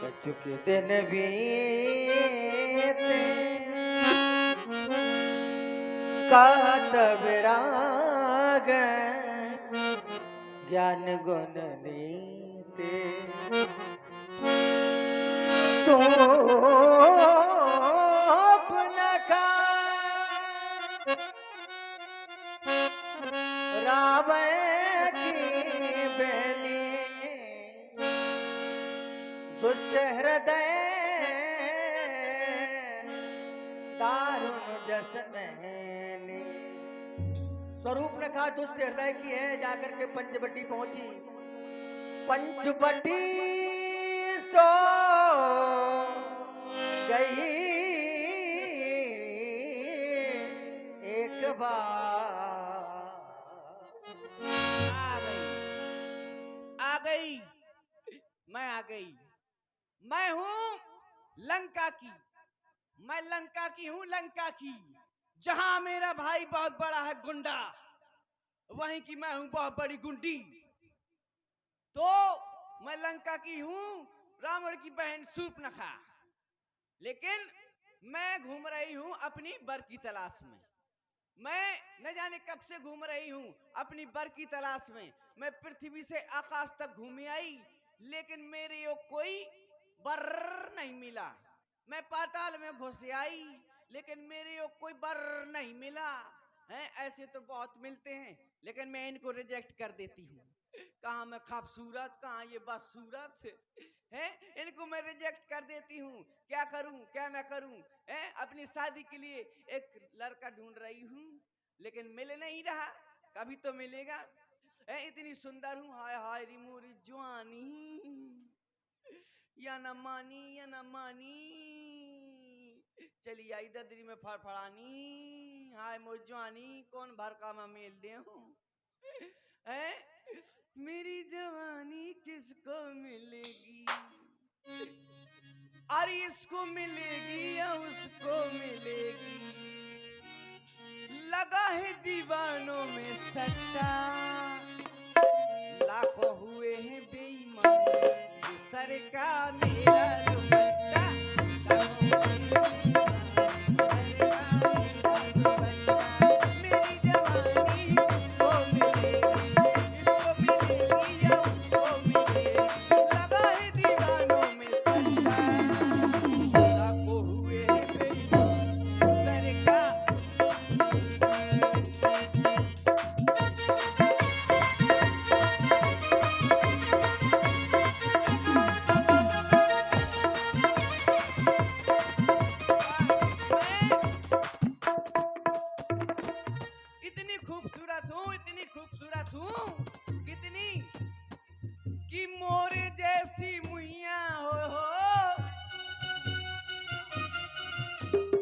कछुक दिन बीते कहत विराग ज्ञान गुण नीते सोप नखा रावण की बेनी दुष्ट हृदय दारुण जस नैनी। स्वरूप नखा दुष्ट हृदय की है, जाकर के पंचवटी पहुंची। पंचवटी सो गई एक बार। आ गई मैं आ गई। मैं हूं लंका की, मैं लंका की हूं, लंका की। जहां मेरा भाई बहुत बड़ा है गुंडा, वहीं की मैं हूं बहुत बड़ी गुंडी। तो मैं लंका की हूं, रावण की बहन शूर्पणखा। लेकिन मैं घूम रही हूं अपनी बर की तलाश में। मैं न जाने कब से घूम रही हूं अपनी बर की तलाश में। मैं पृथ्वी से आकाश तक घूमी आई, लेकिन मेरे यो कोई बर नहीं मिला। मैं पाताल में घुस आई, लेकिन मेरे यो कोई बर नहीं मिला है। ऐसे तो बहुत मिलते हैं, लेकिन मैं इनको रिजेक्ट कर देती हूँ। कहाँ मैं खूबसूरत, कहाँ ये बदसूरत है, इनको मैं रिजेक्ट कर देती हूँ। क्या करूं, क्या मैं करूं है। अपनी शादी के लिए एक लड़का ढूंढ रही हूँ, लेकिन मिल नहीं रहा। कभी तो मिलेगा। इतनी सुंदर हूँ, हाय हाय री मोरी जवानी, या न मानी या न मानी। चली आई ददरी में फड़फड़ानी, हाय मोर जवानी कौन भर का मैं मेल दे हूँ है। मेरी जवानी किसको मिलेगी, अरे इसको मिलेगी या उसको मिलेगी। लगा है दीवानों में सट्टा, लाखों हुए हैं बेईमान, सर का मेरा दुपट्टा। मेरी जवानी इसको मिलेगी, इसको मिलेगी या उसको मिलेगी। लगा है दीवानों में सट्टा, लाखों हुए हैं बेईमान, सर का। इतनी खूबसूरत हूँ, कितनी कि मोरे जैसी मुइया हो।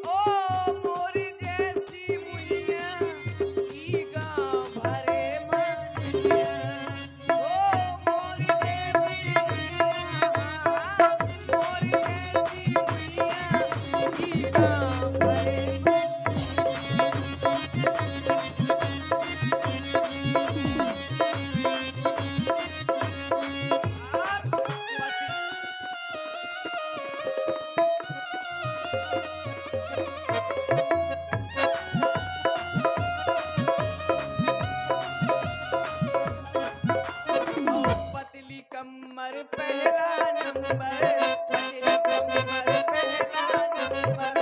ओ मोरे जैसी मुइया की गाँव भरे मानिया। ओ मोरे जैसी मुइया, मोरे जैसी मुइया की गाँव भरे पतली कमर पहला नंबर, पतली कमर पहला नंबर।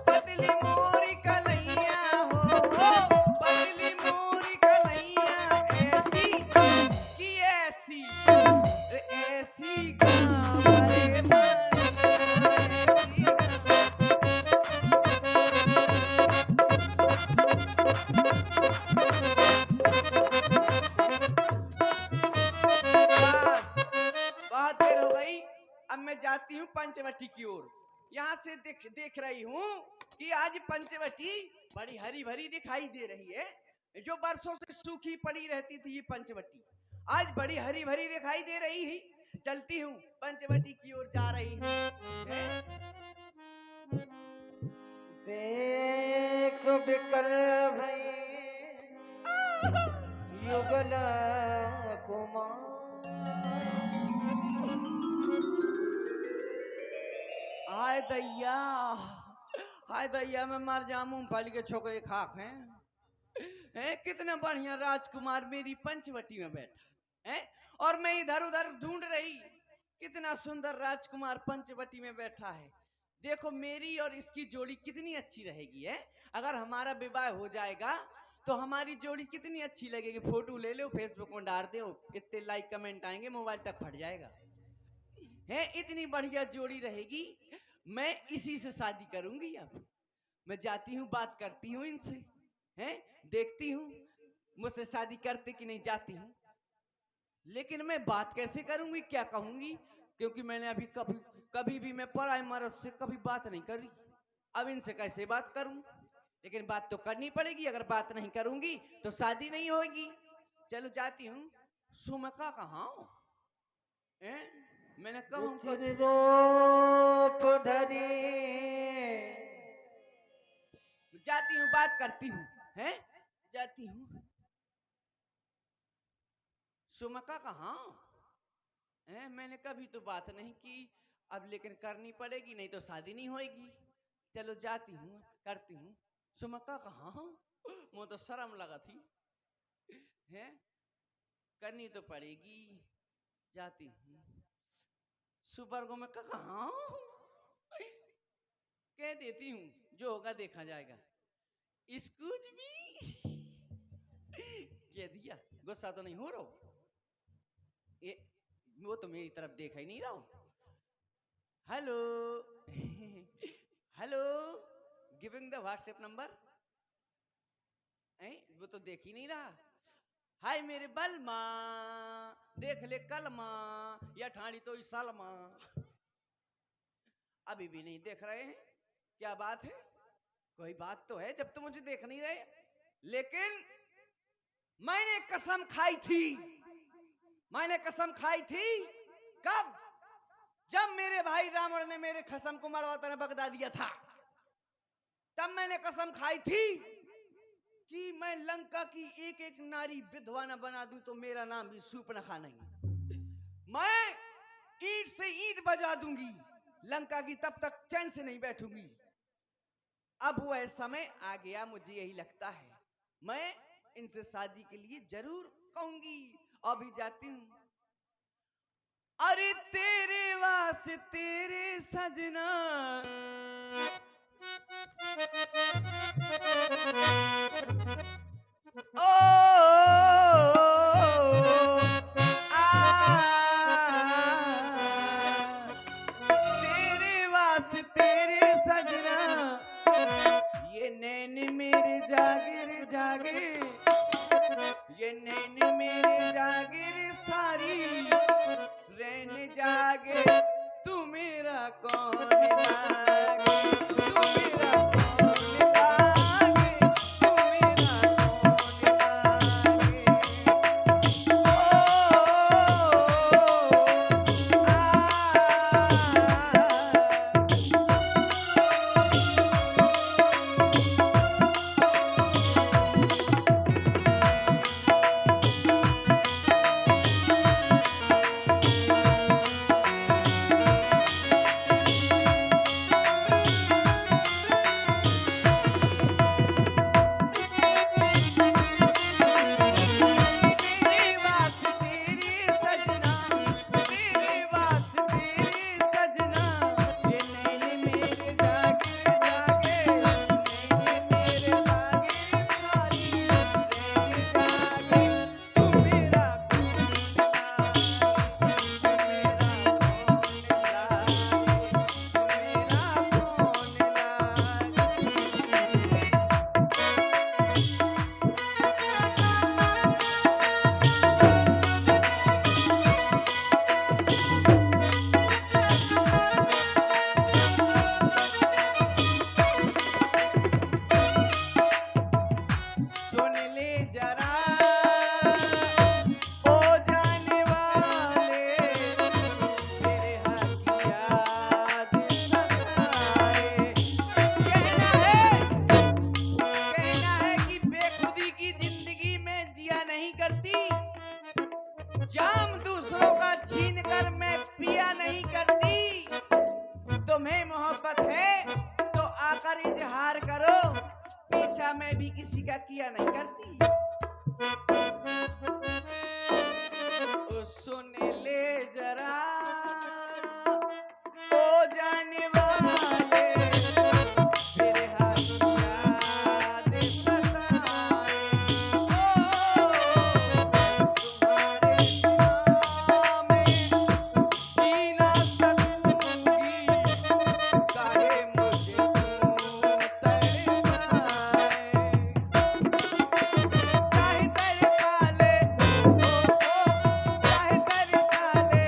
पतली मोरी कलैया हो, पतली मोरी कलैया ऐसी की ऐसी, ऐसी गाँव भरे मानिया, ऐसी बस बहुत देर हो गई। अब मैं जाती हूँ पंचवटी की ओर। यहाँ से देख रही हूँ कि आज पंचवटी बड़ी हरी भरी दिखाई दे रही है। जो बरसों से सूखी पड़ी रहती थी ये पंचवटी, आज बड़ी हरी भरी दिखाई दे रही है। चलती हूँ पंचवटी की ओर जा रही हूँ। देख बिकल भई युगल कुमार हाय दैया, हाय दैया, मैं मर जाऊं मूंगफली के छोकरे खाक हैं। कितना बढ़िया राजकुमार मेरी पंचवटी में बैठा है, और मैं इधर उधर ढूंढ रही, कितना सुंदर राजकुमार पंचवटी में बैठा है। देखो मेरी और इसकी जोड़ी कितनी अच्छी रहेगी है। अगर हमारा विवाह हो जाएगा तो हमारी जोड़ी कितनी अच्छी लगेगी। फोटो ले लो, फेसबुक में डाल दो, इतने लाइक कमेंट आएंगे, मोबाइल तक फट जाएगा है। इतनी बढ़िया जोड़ी रहेगी। मैं इसी से शादी करूंगी। अब मैं जाती हूँ, बात करती हूँ इनसे, हैं, देखती हूँ मुझसे शादी करते कि नहीं। जाती हूँ, लेकिन मैं बात कैसे करूंगी, क्या कहूंगी, क्योंकि मैंने अभी कभी भी मैं पराए मर्द से कभी बात नहीं करी। अब इनसे कैसे बात करूं, लेकिन बात तो करनी पड़ेगी। अगर बात नहीं करूंगी तो शादी नहीं होगी। चलो जाती हूँ। सुमका कहाँ है? मैंने कब हमको रूप धरी जाती हूँ, बात करती हूँ, हैं, जाती हूँ। सुमका कहाँ है? मैंने कभी तो बात नहीं की, अब लेकिन करनी पड़ेगी, नहीं तो शादी नहीं होगी। चलो जाती हूँ, करती हूँ। सुमका कहाँ? मुझे तो शर्म लगा थी, हैं, करनी तो पड़ेगी। जाती हूँ। सुबर्गो में कहाँ कह देती हूँ, जो होगा देखा जाएगा। एक्सक्यूज मी, कह दिया। गुस्सा तो नहीं हो रहा? ये वो तो मेरी तरफ देखा ही नहीं रहा। Hello hello, giving the WhatsApp number. वो तो देख ही नहीं रहा। हाय मेरे बलमा, देख ले कलमा, या ठाणी तो सलमा। अभी भी नहीं देख रहे हैं, क्या बात है? कोई बात तो है जब तो मुझे देख नहीं रहे। लेकिन मैंने कसम खाई थी, मैंने कसम खाई थी। कब? जब मेरे भाई रावण ने मेरे कसम को मड़वाता ने बगदा दिया था, तब मैंने कसम खाई थी कि मैं लंका की एक एक नारी विधवा न बना दूं तो मेरा नाम भी सूर्पणखा नहीं। मैं ईंट से ईंट बजा दूंगी, लंका की तब तक चैन से नहीं बैठूंगी। अब वह समय आ गया, मुझे यही लगता है। मैं इनसे शादी के लिए जरूर कहूंगी। अभी जाती हूँ। अरे तेरे वास्ते तेरे सजना, ओ तेरे वास्ते तेरे सजना, ये नैन मेरे जागिर जागे, ये नैन मेरे जागिर सारी रैन जागे, तू मेरा कौन लागे, तू मेरा कौन लागे, तू मेरा कौन लागे। क्या मैं भी किसी का किया नहीं करती? ओ सुन ले जरा ओ जाने वाले, मेरे हाथ की याद सताए। ओ तुम्हारे बिना मैं जी ना सकूंगी, काहे मुझे तू तड़पाए। चाहे तड़पा ले, चाहे तरसा ले,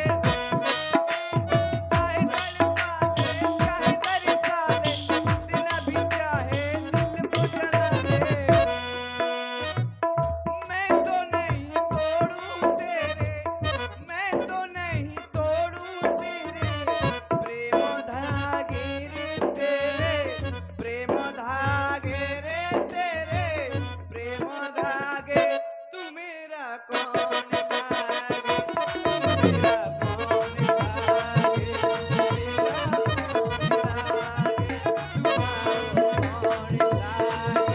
चाहे तड़पा ले, चाहे तरसा ले, जितना भी चाहे दिल को जला ले। मैं तो नहीं तोड़ूं तेरे, मैं तो नहीं तोड़ूं तेरे प्रेम धागे रे तेरे, प्रेम धागे रे तेरे, प्रेम धागे। तू मेरा कौन लागे, तू मेरा कौन लागे, मेरा कौन लागे, तुम्हारा कौन लागे।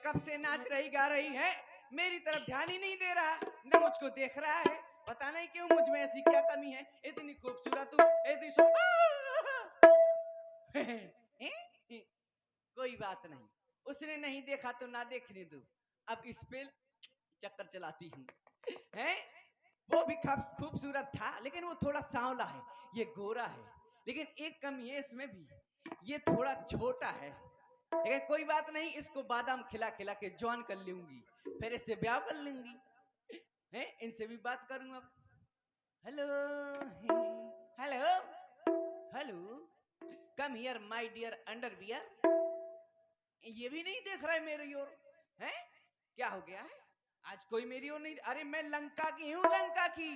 कब से नाच रही गा रही है, मेरी तरफ ध्यान ही नहीं दे रहा, न मुझको देख रहा है। पता नहीं क्यों, मुझ में ऐसी क्या कमी है, इतनी खूबसूरत हूँ, इतनी कोई बात नहीं, उसने नहीं देखा तो ना देखने दो। अब इस पे चक्कर चलाती हूँ, हैं? वो भी खूबसूरत था, लेकिन वो थोड़ा सांवला है, ये गोरा है। लेकिन एक कमी है इसमें भी, ये थोड़ा छोटा है। लेकिन कोई बात नहीं, इसको बादाम खिला खिला के जवान कर लूंगी, फिर इससे ब्याह कर लूंगी। हैं? इनसे भी बात करूं अब। Hello, hello, hello, come here my dear underwear. ये भी नहीं देख रहा है मेरी ओर, हैं? क्या हो गया है आज, कोई मेरी ओर नहीं। अरे मैं लंका की हूँ, लंका की।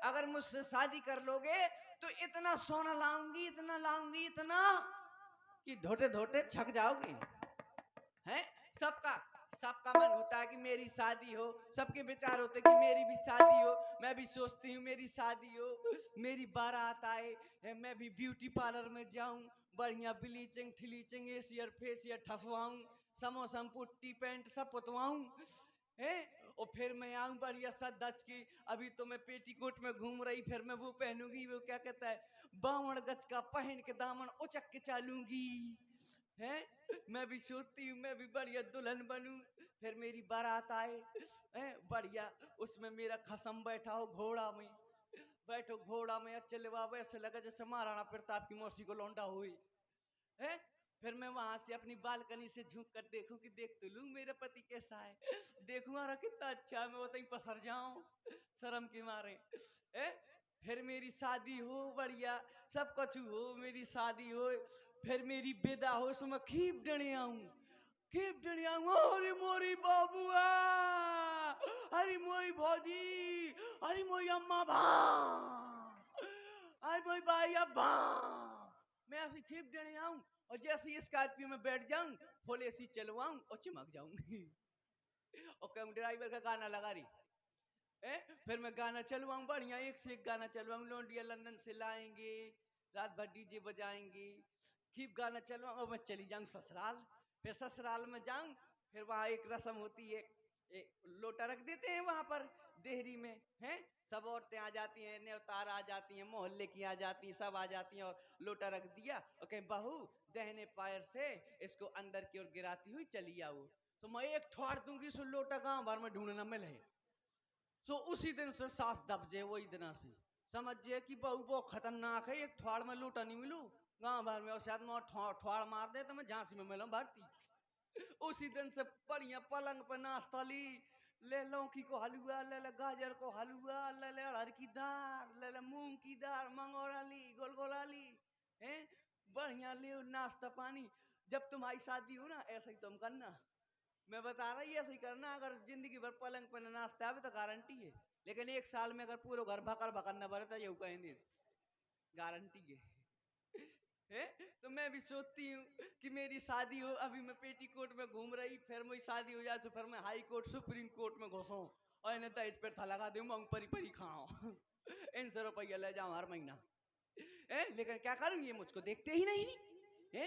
अगर मुझसे शादी कर लोगे तो इतना सोना लाऊंगी, इतना लाऊंगी, इतना कि धोटे धोटे छक जाओगे। हैं? सबका सबका मन होता है कि मेरी शादी हो, सबके विचार होते हैं कि मेरी भी शादी हो। मैं भी सोचती हूँ मेरी शादी हो, मेरी बारात आए, मैं भी ब्यूटी पार्लर में जाऊं, बढ़िया ब्लीचिंग ठिलीचिंग एसियर फेसियर ठसवाऊं, समोसम पुट्टी पैंट सब पुतवाऊं, हैं? और फिर मैं आऊं बढ़िया सा दच की। अभी तो मैं पेटीकोट में घूम रही, फिर मैं वो पहनूंगी, वो क्या कहता है, बावण गज का पहन के दामन उचक के चालूंगी, हैं? मैं भी सोचती हूँ मैं भी बढ़िया दुल्हन बनूं, फिर मेरी बारात आए, हैं? बढ़िया उसमें मेरा खसम बैठा हो घोड़ा में, बैठो घोड़ा में चलवावे, ऐसे लगा जैसे महाराणा प्रताप की मौसी को लौंडा हुई है। फिर मैं वहां से अपनी बालकनी से झुक कर देखूं कि देख तो लूं मेरा पति कैसा है, देखूं अरे कितना अच्छा है, मैं वो पसर जाऊं शर्म के मारे, है? फिर मेरी शादी हो बढ़िया, सब कुछ हो, मेरी शादी हो, फिर मेरी विदा हो, उसमें खीब डणे आऊं, खीब डणे आऊं, अरे मोरी बाबुआ, अरे मोई भौजी, अरे मोई अम्मा भा, अरे मोई भाई अब्बा। मैं ऐसी खीब डणे आऊं और जैसे स्कॉर्पियो में बैठ जाऊं, फुल एसी चलवाऊं और चिमक जाऊं और कहूं ड्राइवर का गाना लगा रही है। फिर मैं गाना चलवाऊं बढ़िया, एक से एक गाना चलवाऊं, लौंडिया लंदन से लाएंगे, रात भर डीजे बजाएंगे, खीब गाना चलवाऊं और मैं चली जाऊं ससुराल। फिर ससुराल में जाऊं, फिर वहां एक रस्म होती है, लोटा रख देते हैं वहां पर देहरी में, हैं? सब औरतें आ जाती हैं, न्योतार आ जाती हैं, मोहल्ले की आ जाती हैं, सब आ जाती हैं और लोटा रख दिया और कहीं बहू दहने पैर से इसको अंदर की ओर गिराती हुई चली आओ, तो मैं एक ठोड़ दूंगी सो लोटा गांव भर में ढूंढना मिले। सो उसी दिन से सास दब जे, वही दिन से समझिए कि बहू बहुत खतरनाक है, एक ठोड़ में लूटा नहीं मिलू गांव भर में, और शायद मैं ठोड़ मार दे तो मैं झांसी में मिलूं भर्ती। उसी दिन से बढ़िया पलंग पे नाश्ता ली, ले लौकी को हलवा, ले ले गाजर को हलवा, ले ले अरहर की दाल, ले ले मूंग की दाल, मंगोरा ली, गोलगोला ली, हैं बढ़िया ले नाश्ता पानी। जब तुम्हारी शादी हो ना ऐसा ही तुम करना, मैं बता रहा हूँ ऐसे ही करना। अगर जिंदगी भर पलंग पर नाश्ता आवे तो गारंटी है, लेकिन एक साल में अगर पूरा घर भकर भकर न भरे तो ये कहेंगे गारंटी है। तो मैं भी सोचती हूँ कि मेरी शादी हो, अभी मैं पेटीकोट में घूम रही, फिर मेरी शादी हो जाए तो फिर मैं हाई कोर्ट सुप्रीम कोर्ट में घुसूं और इन्हें दहेज पर था लगा दूं, मैं परी परी खाऊं, इनसे रुपया ले जाऊं हर महीना। लेकिन क्या करूं, ये मुझको देखते ही नहीं है।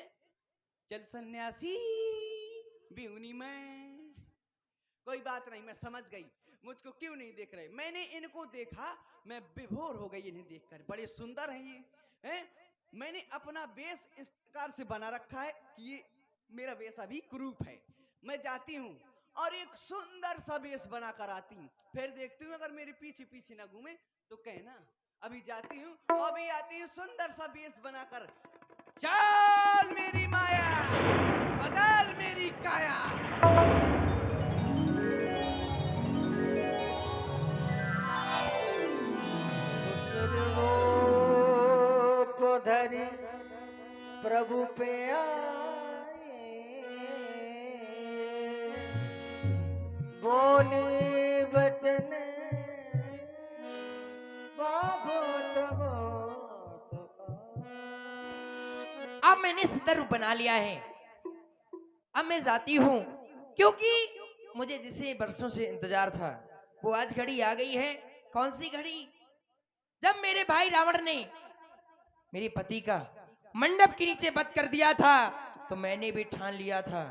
चल सन्यासी बिहुनी में, कोई बात नहीं, मैं समझ गई मुझको क्यों नहीं देख रहे। मैंने इनको देखा, मैं विभोर हो गई इन्हें देखकर, बड़े सुंदर हैं ये हैं। मैंने अपना वेश इस प्रकार से बना रखा है कि ये मेरा वेश अभी कुरूप है। मैं जाती हूँ और एक सुंदर सा वेश बना कर आती हूँ, फिर देखती हूँ अगर मेरे पीछे पीछे ना घूमे तो कहना। अभी जाती हूँ, अभी आती हूँ सुंदर सा वेश बनाकर। चल मेरी माया, बदल मेरी काया। धरी प्रभु पे आए, बोली वचन बाबो तबो। अब मैंने सिद्ध रूप बना लिया है, अब मैं जाती हूँ, क्योंकि मुझे जिसे वर्षों से इंतजार था वो आज घड़ी आ गई है। कौन सी घड़ी? जब मेरे भाई रावण ने मेरे पति का मंडप के नीचे वध कर दिया था, तो मैंने भी ठान लिया था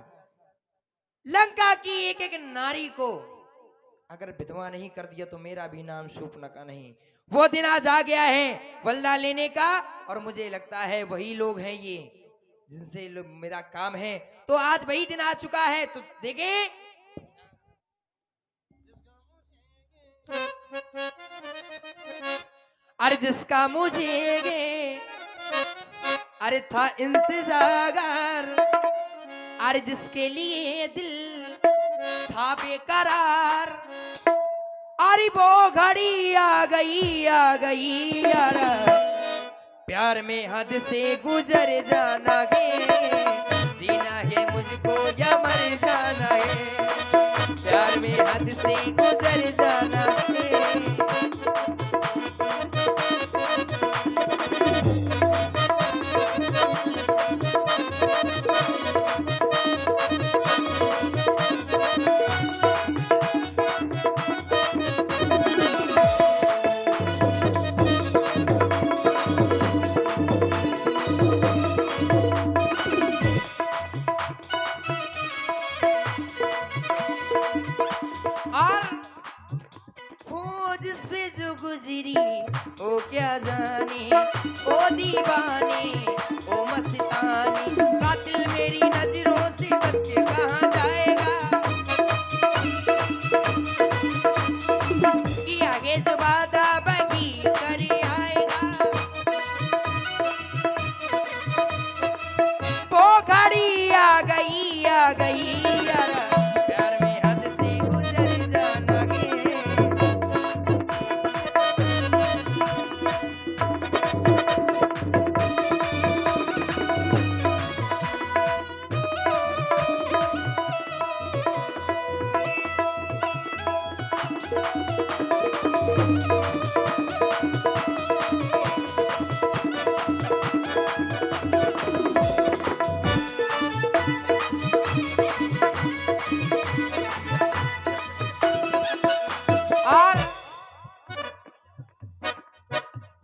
लंका की एक एक नारी को अगर विधवा नहीं कर दिया तो मेरा भी नाम शूर्पणखा नहीं। वो दिन आज आ गया है बदला लेने का, और मुझे लगता है वही लोग हैं ये जिनसे मेरा काम है, तो आज वही दिन आ चुका है। तो देखें, अरे जिसका मुझे अरे था इंतजार, अरे जिसके लिए दिल था बेकरार, अरे वो घड़ी आ गई यार, प्यार में हद से गुजर जाना है, जीना है मुझको या मर जाना है, प्यार में हद से गुजर जाना है। गुजरी ओ क्या जाने, ओ दीवानी ओ मस्तानी, कातिल मेरी नजरों से बच के कहाँ जाएगा, कि आगे जो वादा बगी करे आएगा, वो घड़ी आ गई यार, प्यार में हद से गुजर जाना है।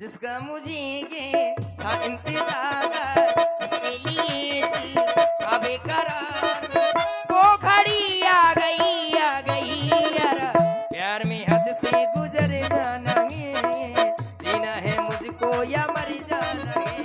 जिसका मुझे ये था इंतजार, जिसके लिए दिल था बेकरार, वो घड़ी आ गई यार, प्यार में हद से गुजर जाना है, जीना है मुझको या मर जाना है।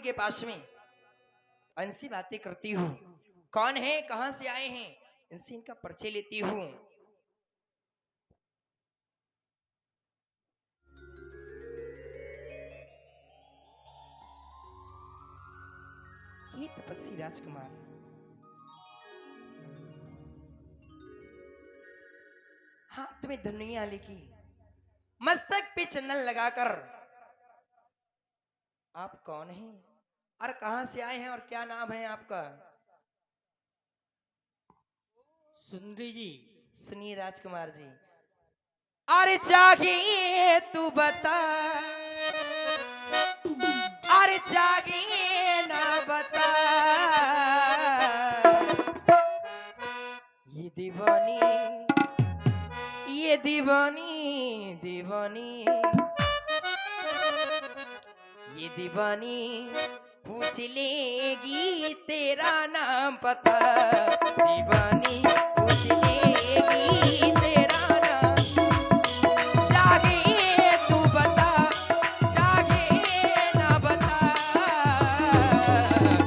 के पास में इनसे बातें करती हूँ। कौन है, कहां से आए हैं, इनसे इनका परिचय लेती हूँ। ये तपस्वी राजकुमार हाथ में धनुया लेके, मस्तक पे चंदन लगाकर, आप कौन हैं और कहां से आए हैं और क्या नाम है आपका? सुंदरी जी। सुनिए राजकुमार जी, अरे चाहिए तू बता, अरे चाहिए ना बता, ये दीवानी, ये दीवानी, दीवानी, ये दीवानी पूछ लेगी तेरा नाम पता, दीवानी पूछ लेगी तेरा नाम, चाहिए तू बता, चाहिए ना बता,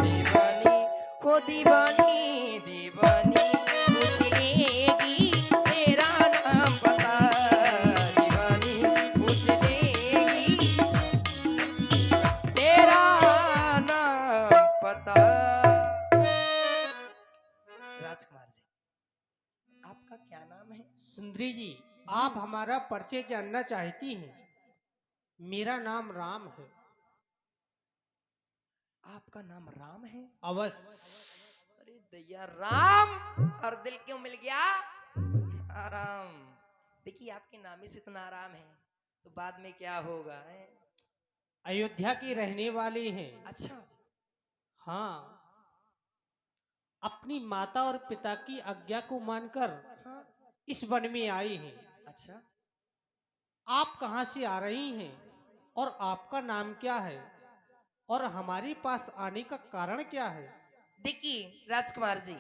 दीवानी हो दीवानी, दीवानी पूछ लेगी तेरा नाम पता, दीवानी पूछ लेगी तेरा नाम पता। राजकुमार जी, आपका क्या नाम है? सुंदरी जी, आप हमारा परिचय जानना चाहती हैं? मेरा नाम राम है। आपका नाम राम है? अवश्य। अरे दैया, राम और दिल क्यों मिल गया? आराम। देखिए, आपके नाम ही से इतना आराम है तो बाद में क्या होगा है? अयोध्या की रहने वाली हैं। अच्छा। हाँ, अपनी माता और पिता की आज्ञा को मानकर हाँ। इस वन में आई हैं। अच्छा। आप कहाँ से आ रही हैं और आपका नाम क्या है और हमारे पास आने का कारण क्या है? देखिए राजकुमार जी,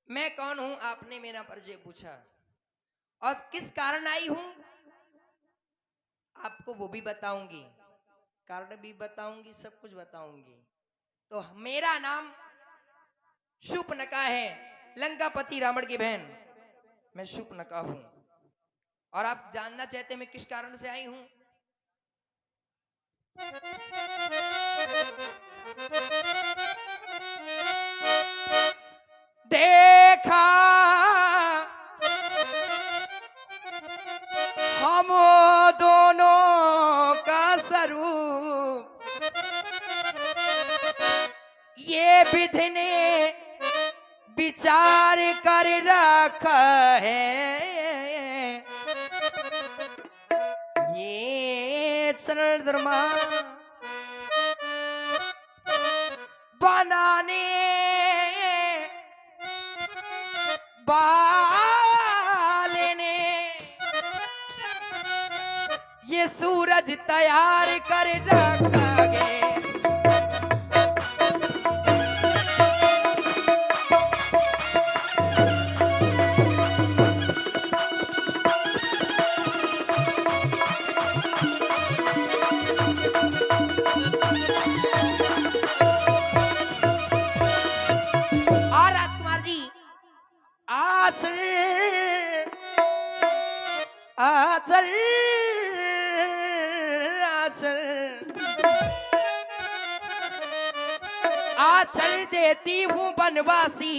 मैं कौन हूं आपने मेरा परिचय पूछा, और किस कारण आई हूं आपको वो भी बताऊंगी, कारण भी बताऊंगी, सब कुछ बताऊंगी। तो मेरा नाम शूर्पणखा है, लंकापति रावण की बहन, मैं शूर्पणखा हूं। और आप जानना चाहते हैं मैं किस कारण से आई हूं? देखा हम दोनों का स्वरूप, ये विधि ने विचार कर रखा है, ये चंद्रमा बनाने वाले ने ये सूरज तैयार कर रखा है। और राजकुमार जी, आचल आचल आचल आचल देती हूँ बनवासी,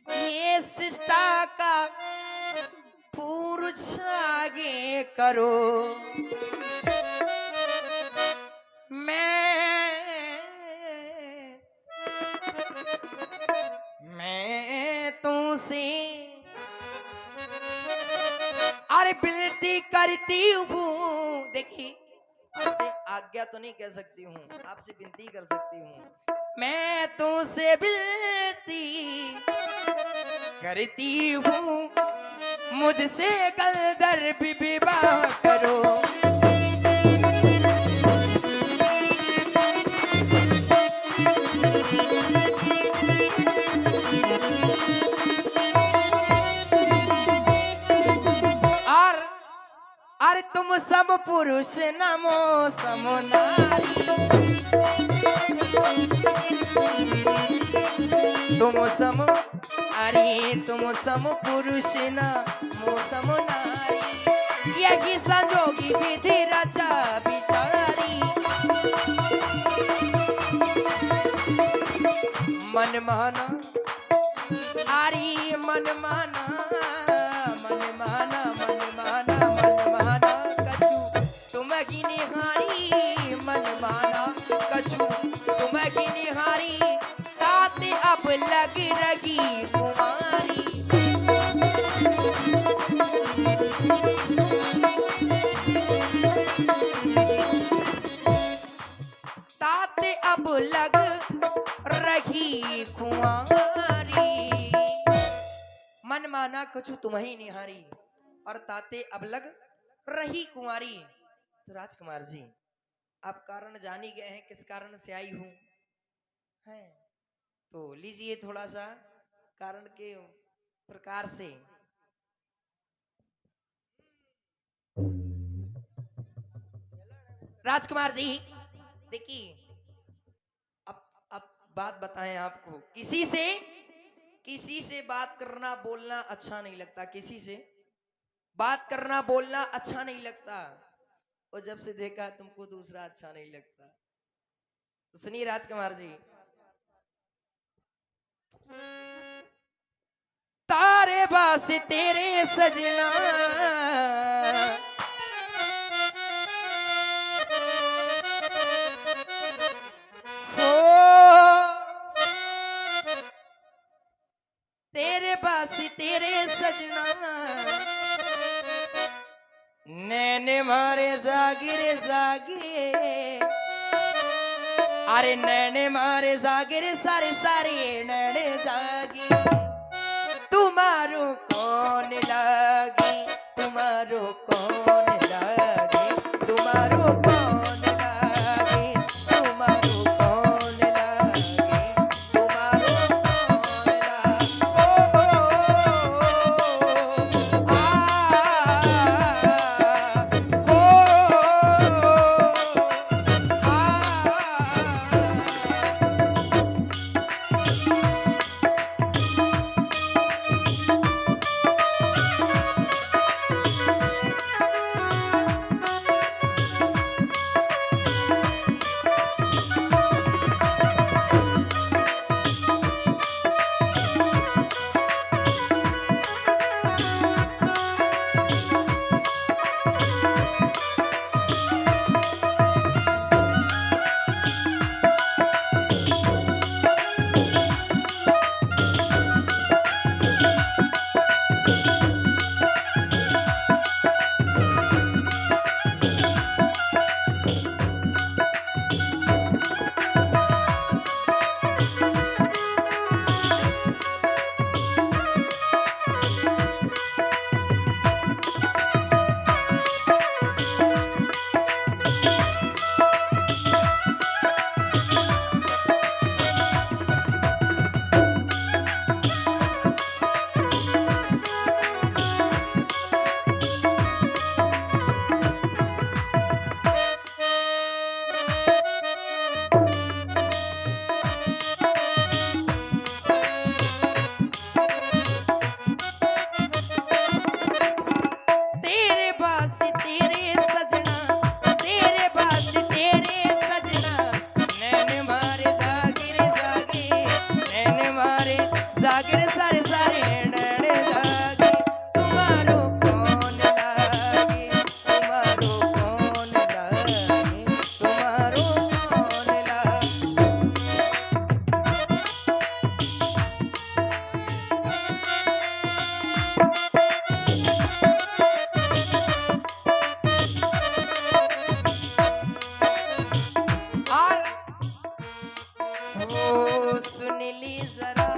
ये शिष्टा का पुरुष आगे करो, मैं तुमसे अरे विनती करती हूँ। देखिए, आपसे आज्ञा तो नहीं कह सकती हूँ, आपसे विनती कर सकती हूँ। मैं तुमसे विनती करती हूँ, मुझसे कल विवाह करो। तुम सब पुरुष नमो समो नारी, तुम सम अरे तुम सम पुरुष नमो समो नारी, यही संजोगी विधि रचा बिचारी, मन माना आरी मन माना मन माना मन माना मन माना कछु तुम की निहारी, मन माना कछु तुम की निहारी, ताते अब लग रही कुमारी, ताते अब लग रही कुंवारी, मन माना कछु तुम्हें निहारी और ताते अब लग रही कुंवारी। तो राजकुमार जी आप कारण जान ही गए हैं किस कारण से आई हूं, है तो लीजिए थोड़ा सा कारण के प्रकार से। राजकुमार जी देखिए अब बात बताएं आपको, किसी से बात करना बोलना अच्छा नहीं लगता, किसी से बात करना बोलना अच्छा नहीं लगता, और जब से देखा तुमको दूसरा अच्छा नहीं लगता। तो सुनिए राजकुमार जी, तारे बास तेरे सजना तेरे पास तेरे सजना, नैन मारे जागिर जागे, अरे नैन मारे जागिर सारे सारे नैन जागे, तुम्हारो कौन लागे, तुम्हारो कौन लागे, तुम्हारो कौन लागे, तुम्हारो कौन लागे, तुम्हारो कौन लागे, जागिर सारे सारे नैने जागे, तुम्हारो कौन लागे, तुम्हारो कौन लागे, तुम्हारो कौन लागे। और वो सुन ली जरा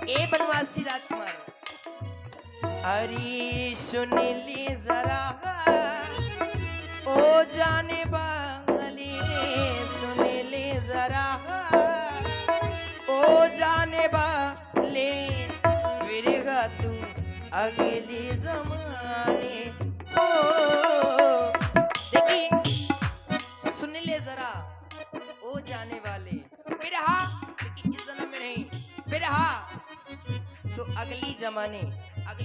ए बनवासी राजकुमार, अरे सुन ली जरा ओ जाने वाले, सुन ले जरा ओ जाने वाले, फिरेगा तू अगले जमाने, देखिए सुन ले जरा ओ जाने वाले, बिरहा लेकिन इस जन्म में नहीं, बिरहा तो अगले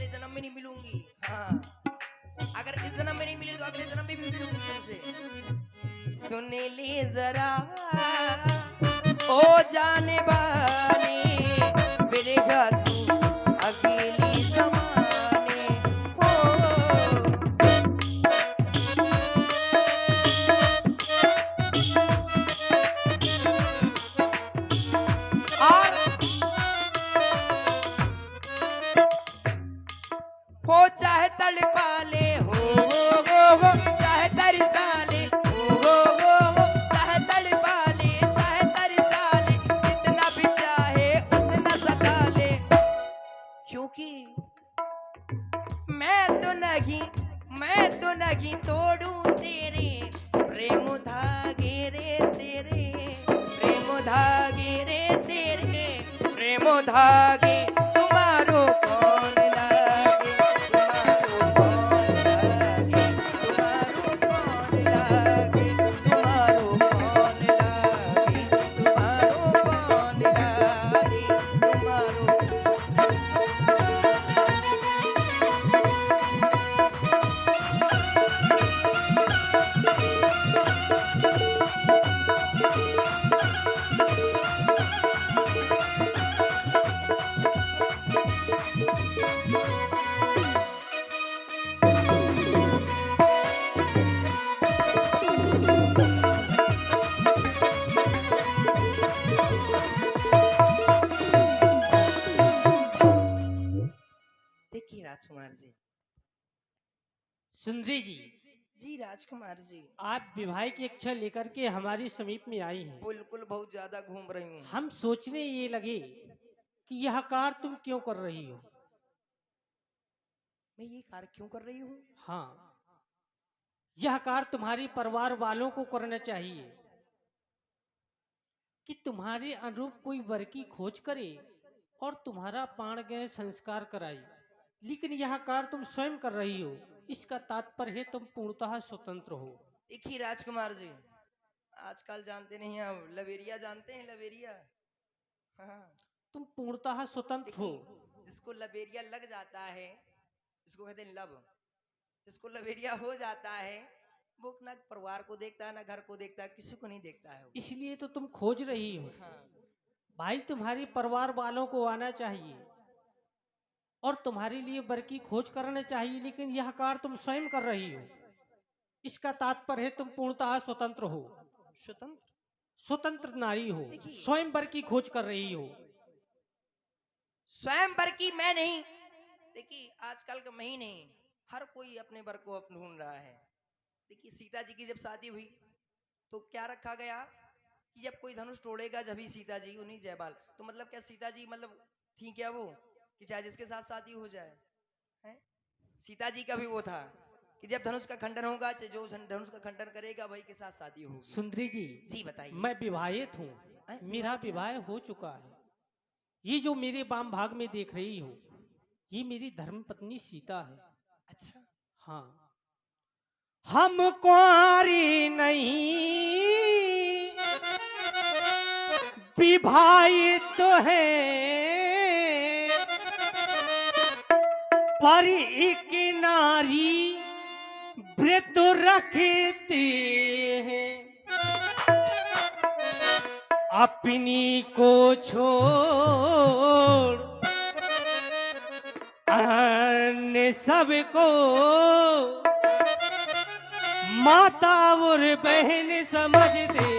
जन्म में नहीं मिलूंगी। हाँ, अगर इस जन्म में नहीं मिली तो अगले जन्म में भी मिलूंगी तुमसे। सुन ले जरा ओ जाने वाले, बिरहा तू अगली जमाने हो। और हो चाहे तड़पाले हो चाहे तरसाले हो चाहे तड़पाले चाहे तरसाले, जितना भी चाहे उतना सता ले, क्योंकि मैं तो नहीं तोड़ूं तेरे प्रेम धागे रे तेरे, प्रेम धागे रे तेरे, प्रेम धागे तुम्हारो कौन लागे, तुम्हारो कौन लागे, तुम्हारो कौन लागे, तुम्हारो कौन लागे, तुम्हारो कौन लागे, तुम्हारो। देखिए राजकुमार जी, सुंदरी जी, जी राजकुमार जी, आप विवाह की इच्छा लेकर के हमारी समीप में आई हैं। बिल्कुल बहुत ज्यादा घूम रही हूँ। हम सोचने ये लगे कि यह कार्य तुम क्यों कर रही हो। मैं ये कार्य क्यों कर रही हूँ? हाँ, यह कार्य तुम्हारी परिवार वालों को करना चाहिए कि तुम्हारे अनुरूप कोई वर की खोज करे और तुम्हारा प्राण ग्रहण संस्कार कराए, लेकिन यह कार्य तुम स्वयं कर रही हो। इसका तात्पर्य है तुम पूर्णतः स्वतंत्र हो। देखिए राजकुमार जी, आजकल जानते नहीं हम लवेरिया जानते हैं, लवेरिया। हाँ, तुम पूर्णतः स्वतंत्र हो। देखिए जिसको लवेरिया लग जाता है, जिसको कहते हैं लब, जिसको लवेरिया हो जाता है वो ना परिवार को देखता है ना घर को देखता है, किसी को नहीं देखता है वो। इसलिए तो तुम खोज रही हो। हाँ, भाई तुम्हारी परिवार वालों को आना चाहिए और तुम्हारे लिए वर की खोज करना चाहिए, लेकिन यह कार्य तुम स्वयं कर रही हो। इसका तात्पर्य है तुम पूर्णतः स्वतंत्र हो, स्वतंत्र। स्वतंत्र नारी हो, देखिए। स्वयं वर की खोज कर रही हो। स्वयं वर की मैं नहीं, देखिए आजकल का मैं ही नहीं, हर कोई अपने वर को ढूंढ रहा है। देखिए सीता जी की जब शादी हुई तो क्या रखा गया कि जब कोई धनुष तोड़ेगा जब ही सीता जी उन्हीं जयमाल, तो मतलब क्या सीता जी मतलब थी क्या वो कि चाहे जिसके साथ शादी हो जाए है? सीता जी का भी वो था कि जब धनुष का खंडन होगा, चाहे जो धनुष का खंडन करेगा वही के साथ शादी होगी। सुंदरी जी, जी बताइए। मैं विवाहित हूँ, मेरा विवाह हो चुका है। ये जो मेरे वाम भाग में देख रही हो, ये मेरी धर्म पत्नी सीता है। अच्छा, हाँ, हम कुंवारी नहीं विवाहित तो है, पर एक नारी व्रत रखते हैं, अपनी को छोड़ अन्य सबको माता और बहन समझते।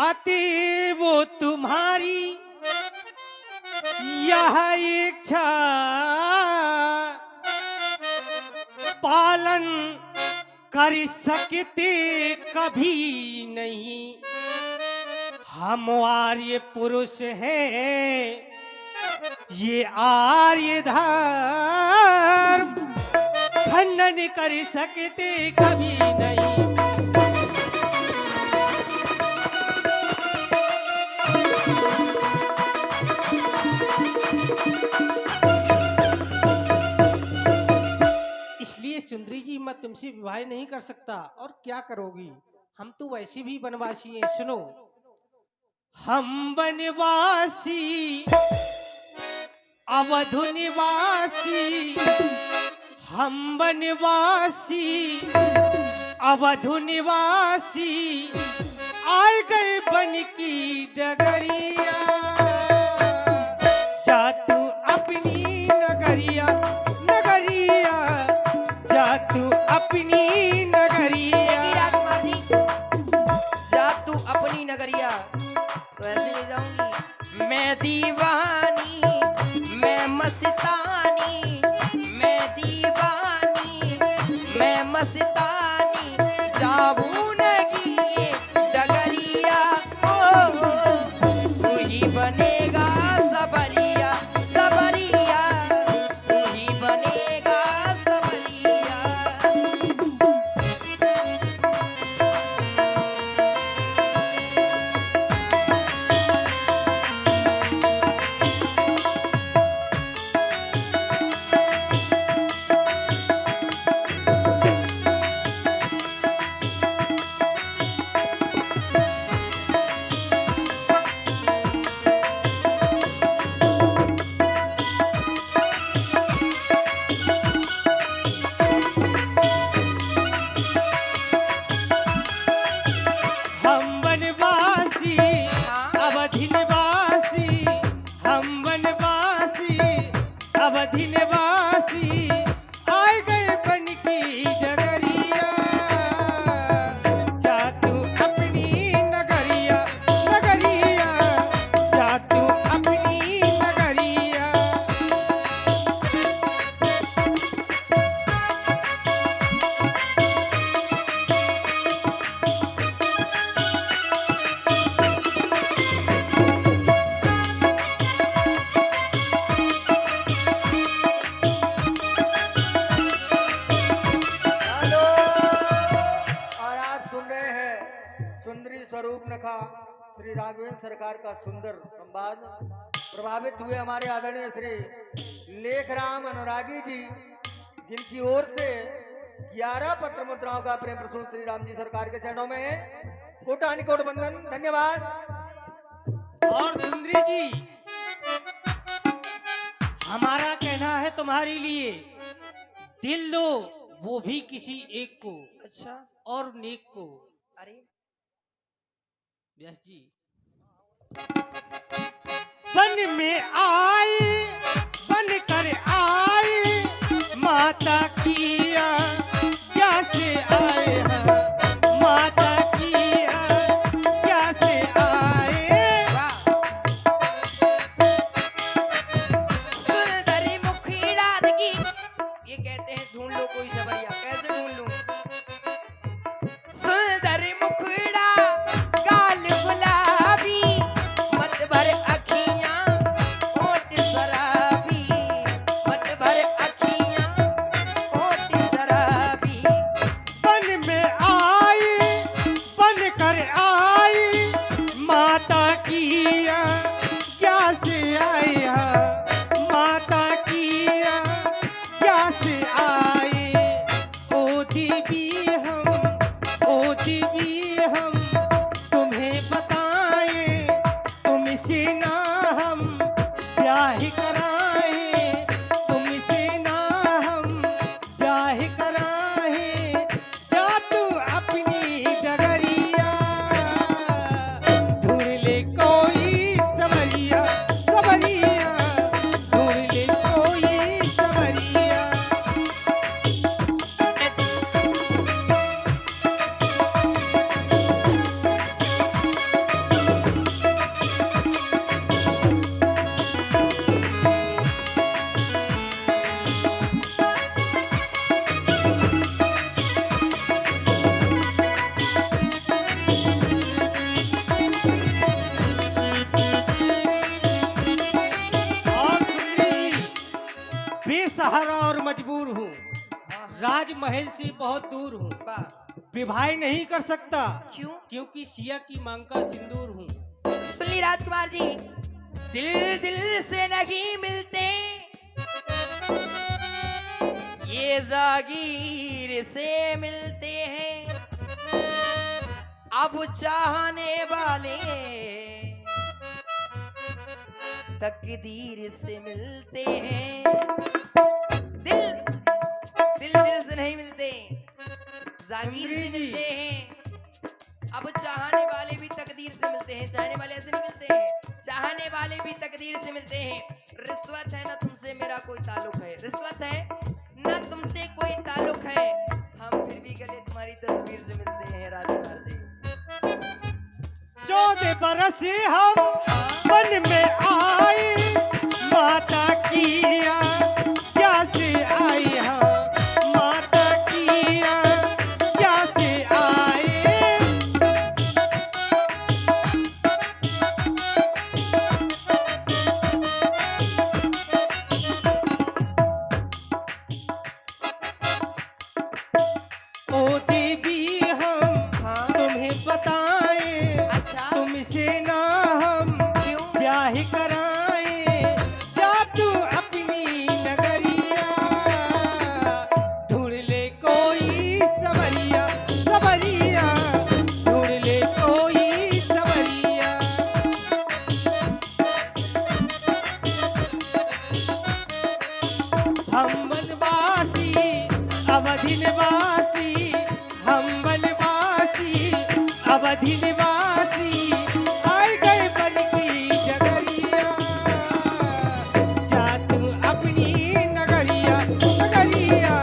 अति वो तुम्हारी यह इच्छा पालन कर सकते कभी नहीं। हम आर्य पुरुष हैं, ये आर्य धर्म वर्णन कर सकते कभी नहीं। इसलिए सुंदरी जी मैं तुमसे विवाह नहीं कर सकता। और क्या करोगी, हम तो वैसे भी वनवासी हैं। सुनो, हम वनवासी अवधु निवासी, हम वनवासी अवधु निवासी, आए गए बन की डगरिया, जा तू अपनी नगरिया, नगरिया, जा तू अपनी नगरिया। देखिए राजकुमार जी, जा तू अपनी नगरिया, तो ऐसे ले जाऊंगी। मैं दीवानी, मैं मस्तानी, मैं दीवानी, मैं मस्तानी, जाबू नगी ये डगरिया, तू ही बनेगा सबरिया, सबरिया, तू ही बनेगा सबरिया। हम वनवासी अवधि निवासी, हम वनवासी अवधि निवासी, आए गए बन की डगरिया, जा तू अपनी नगरिया, नगरिया, जा तू अपनी नगरिया। हेलो, और आप सुन रहे हैं सुंदरी स्वरूप नखा श्री राघवेंद्र सरकार का सुंदर संवाद। प्रभावित हुए हमारे आदरणीय श्री लेखराम अनुरागी जी, जिनकी ओर से 11 पत्र मुद्राओं का प्रेम प्रसून श्री राम जी सरकार के चरणों में है। कोटानि कोट बंदन, धन्यवाद। और सुंदरी जी, हमारा कहना है तुम्हारे लिए, दिल दो, वो भी किसी एक को, अच्छा, और नेक को। अरे व्यास जी, बन में आई, बन कर आई, माता किया क्या से आए हैं, माता किया क्या से आए। वाह। सुंदरी मुखीड़ा दगी, ये कहते हैं ढूंढ लो कोई सबरिया, कैसे ढूंढ लूं? सुंदर मुखड़ा, गाल गुलाबी, मत भर अखियां, होठ शराबी, मत भर अखियां, होठ शराबी। बन में आई, बन कर आई, माता किया क्या से आया, माता किया क्या से आए। ओ राजमहल से बहुत दूर हूँ, वाह, विवाह नहीं कर सकता क्यों? क्योंकि सिया की मांग का सिंदूर हूँ। सुन ली राजकुमार जी, दिल दिल से नहीं मिलते, ये जागीर से मिलते हैं। अब चाहने वाले तकदीर से मिलते हैं। दिल दिल दिल से नहीं मिलते, जागीर से मिलते हैं। अब चाहने वाले भी तकदीर से मिलते हैं। चाहने वाले ऐसे नहीं मिलते हैं, चाहने वाले भी तकदीर से मिलते हैं। रिश्वत है ना तुमसे मेरा कोई ताल्लुक है, रिश्वत है ना तुमसे कोई ताल्लुक है, हम फिर भी गले तुम्हारी तस्वीर से मिलते हैं राजकुमार जी। 14 बरस हम वन में आए, माता की क्या से आई हम, माता की क्या से आए। ओ देवी हम हाँ, तुम्हें बताएं, अच्छा, तुमसे ना हम क्यों? ब्याह कराएं। जा तू अपनी नगरिया, ढूंढ ले कोई सवरिया, सवरिया, ढूंढ ले कोई सवरिया। हम वनवासी अवधि निवासी, हम वनवासी अवधि निवासी, आए गए बन की जगरिया। जा तू अपनी नगरिया, नगरिया,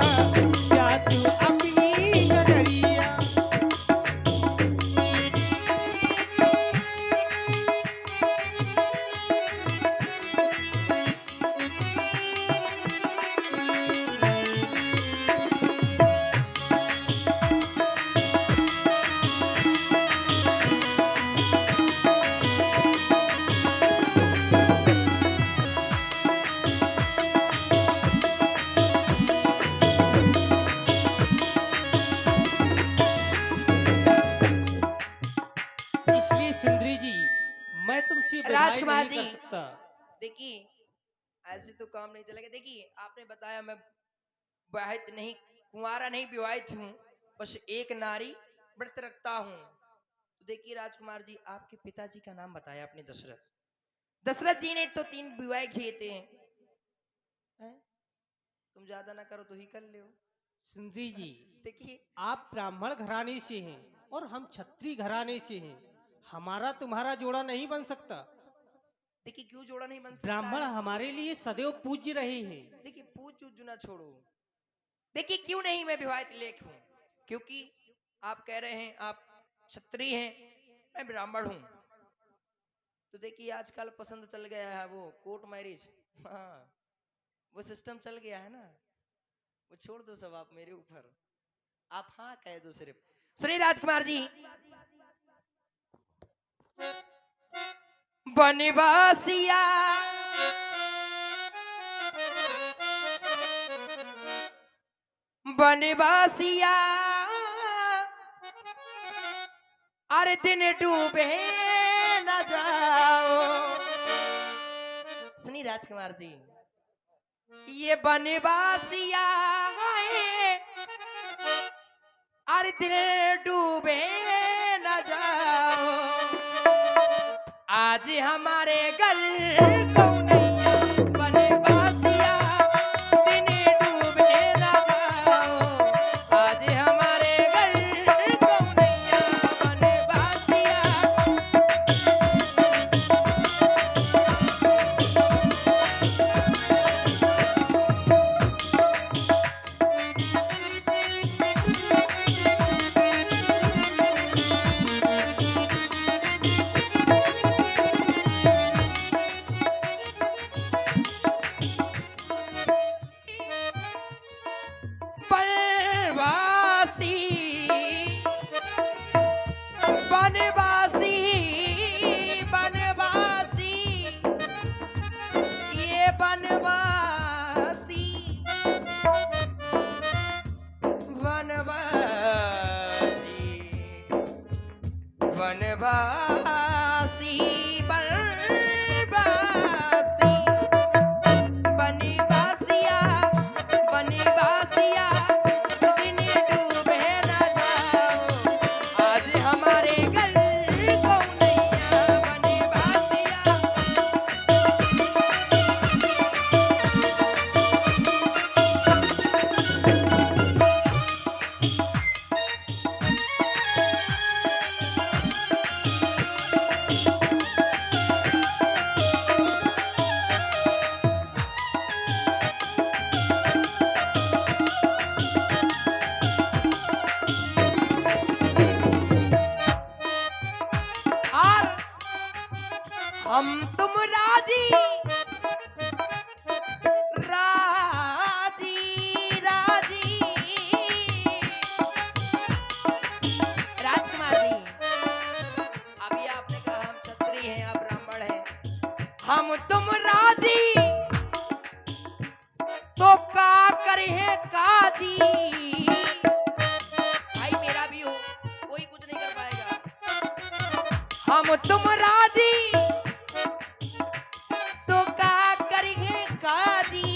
जा तू अपनी नगरिया। इसलिए सुंदरी जी, मैं तुमसे विवाह राजकुमार नहीं कर जी। सकता। देखिए ऐसे तो काम नहीं चलेगा। देखिए आपने बताया मैं विवाहित नहीं, कुंवारा नहीं, विवाहित हूँ, बस एक नारी व्रत रखता हूँ। तो देखिए राजकुमार जी, आपके पिताजी का नाम बताया आपने दशरथ, दशरथ जी ने तो 3 विवाह किए थे हैं? तुम ज्यादा ना करो तो ही कर ले। सुंदरी जी, देखिए आप ब्राह्मण घराने से हैं और हम क्षत्रिय घराने से हैं, हमारा तुम्हारा जोड़ा नहीं बन सकता। देखिए क्यों जोड़ा नहीं बन सकता ब्राह्मण है? हमारे लिए सदैव पूज्य रहे हैं। देखिए पूछ ना छोड़ो। देखिए क्यों नहीं मैं विवाहित लेख हूँ, क्योंकि आप कह रहे हैं आप क्षत्रिय हैं, मैं ब्राह्मण हूँ। तो देखिए आजकल पसंद चल गया है वो कोर्ट मैरिज, हाँ वो सिस्टम चल गया है ना, वो छोड़ दो सब आप मेरे ऊपर, आप हाँ कह दो सिर्फ। सुनिए राजकुमार जी, बनवासिया बनवासिया, अरे दिन डूबे न जाओ। सुनिए राजकुमार जी, ये बनवासिया है, अरे दिन डूबे न जाओ। आज हमारे घर कौनैया बनवासिया, दिन डूबे न जाओ। आज हमारे घर कौनैया बनवासिया। बनवासी बनवासी बनवासिया बनवासिया दिन डूबे न जाओ आज हमारे घर को नैया बनवासिया। और हम तुम राजी राजी राजी राजकुमार जी, अभी आपने कहा हम क्षत्रिय हैं आप ब्राह्मण हैं, हम तुम राजी तो का करे काजी। भाई मेरा भी हो, कोई कुछ नहीं कर पाएगा। हम तुम राजी तो का करेंगे काजी,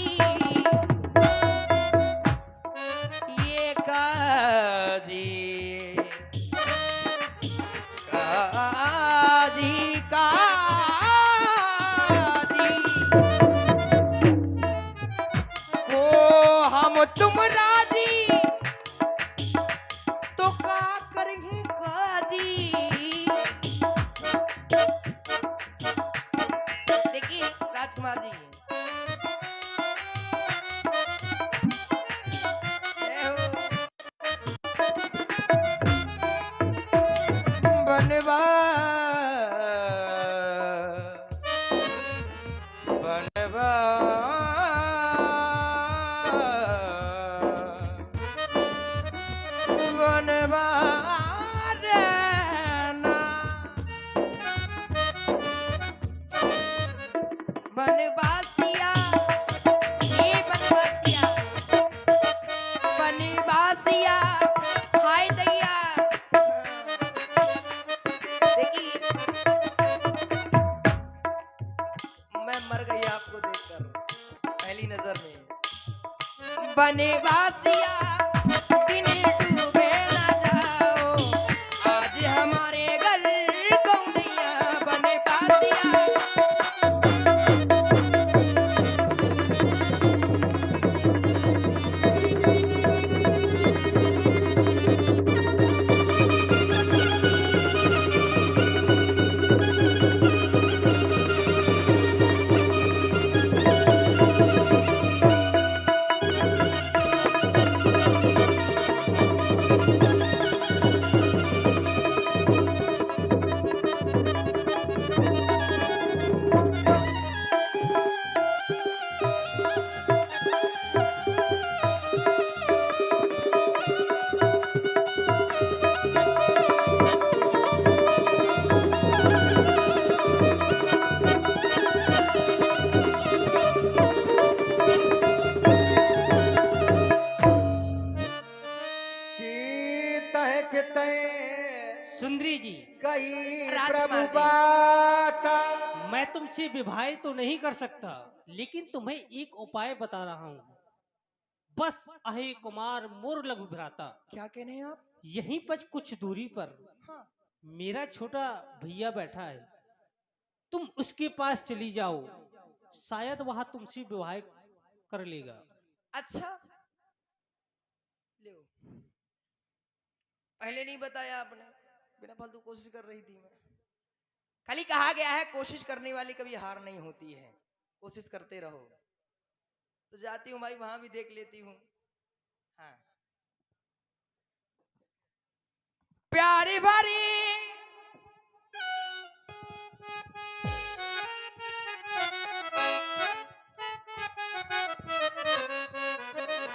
ये काजी काजी काजी ओ हम तुम राजी तो का करेंगे काजी। देखिए राजकुमार जी, जय हो। बनवा बनवा बनवा देना बनवासिया ये बनवासिया बनवासिया हाय दैया। देखिए मैं मर गई आपको देखकर पहली नजर में। बनवासिया दिन डूबे ना जाओ आज हमारे घर को नैया बनवासिया। सीतह चितह सुंदरी जी, कही राजकुमार प्रभु जी। बाता। मैं तुमसे विवाह तो नहीं कर सकता, लेकिन तुम्हें एक उपाय बता रहा हूँ। बस अहे कुमार मोर लघु भ्राता, क्या कहने हैं आप? यहीं पर कुछ दूरी पर हाँ। मेरा छोटा भैया बैठा है, तुम उसके पास चली जाओ, शायद वह तुमसे विवाह कर लेगा। अच्छा ले पहले नहीं बताया आपने, बिना फालतू कोशिश कर रही थी मैं। खाली कहा गया है कोशिश करने वाली कभी हार नहीं होती है, कोशिश करते रहो। तो जाती हूँ भाई, वहां भी देख लेती हूँ। हाँ